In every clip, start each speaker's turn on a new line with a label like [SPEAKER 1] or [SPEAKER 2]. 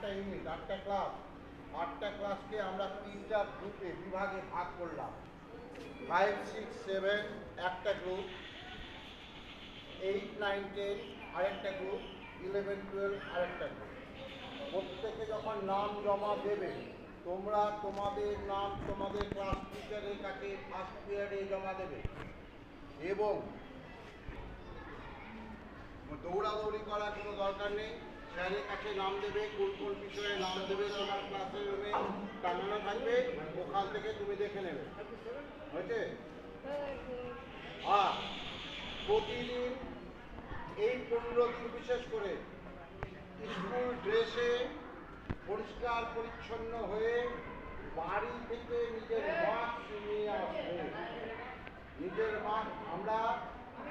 [SPEAKER 1] 8টা unit, 8টা class, 8টা ক্লাসকে আমরা 3টা গ্রুপে বিভাগে ভাগ করলাম। 5, 6, 7 একটা গ্রুপ, 8, 9, 10 আরেকটা গ্রুপ, 11, 12 আরেকটা গ্রুপ। প্রত্যেকে যখন নাম জমা দেবে, তোমরা তোমাদের নাম তোমাদের ক্লাস টিচারের কাছে ফার্স্ট পিরিয়ডে জমা দেবে এবং দৌড়াদৌড়ি করার কোনো দরকার নেই। স্যারের কাছে নাম দেবে, কোন কোন বিষয়ে নাম দেবে তোমার ক্লাসের রুমে টাঙানো থাকবে, ওখান থেকে তুমি দেখে নেবে। হয়েছে? আর প্রতিদিন এই 15 দিন বিশেষ করে স্কুল ড্রেসে পরিষ্কার পরিচ্ছন্ন হয়ে বাড়ি থেকে নিজের মাস্ক নিয়ে আসবে। নিজের মাস্ক আমরা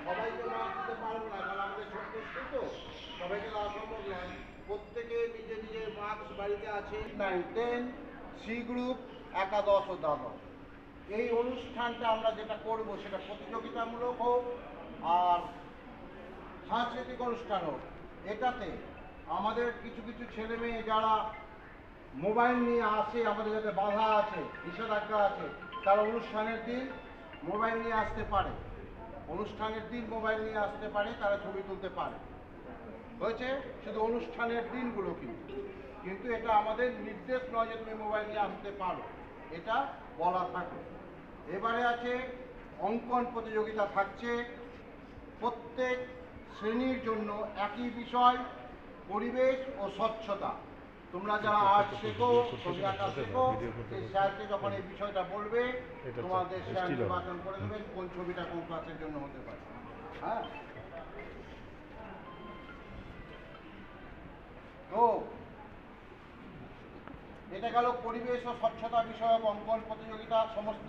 [SPEAKER 1] সবাইকে মাস্ক দিতে পারবো না, কারণ আমাদের ছোট্ট স্কুল তো সবাইকে দেওয়া সম্ভব নয়। প্রত্যেকে নিজের নিজের মাস্ক বাড়িতে আছে। 9, 10 সি গ্রুপ, একাদশ ও দ্বাদশ। এই অনুষ্ঠানটা আমরা যেটা করব সেটা প্রতিযোগিতামূলক হোক আর সাংস্কৃতিক অনুষ্ঠান হোক। এটাতে আমাদের কিছু কিছু ছেলে মেয়ে যারা মোবাইল নিয়ে আসে, আমাদের যাতে বাধা আছে, নিষেধাজ্ঞা আছে, তারা অনুষ্ঠানের দিন মোবাইল নিয়ে আসতে পারে। অনুষ্ঠানের দিন মোবাইল নিয়ে আসতে পারে, তারা ছবি তুলতে পারে। হয়েছে? শুধু অনুষ্ঠানের দিনগুলো কিন্তু এটা আমাদের নির্দেশ নয় যে তুমি মোবাইল নিয়ে আসতে পারো, এটা বলা থাকে। এবারে আছে অঙ্কন প্রতিযোগিতা থাকছে। প্রত্যেক শ্রেণীর জন্য একই বিষয়, পরিবেশ ও স্বচ্ছতা। তোমরা যারা আর্ট শেখো, ছবি আঁকা শেখো, সেই স্যারকে যখন এই বিষয়টা বলবে, তোমাদের স্যার নির্বাচন করে দেবেন কোন ছবিটা কোন ক্লাসের জন্য হতে পারে। হ্যাঁ, তো এটা গেল পরিবেশ ও স্বচ্ছতা বিষয়ক অঙ্কন প্রতিযোগিতা। সমস্ত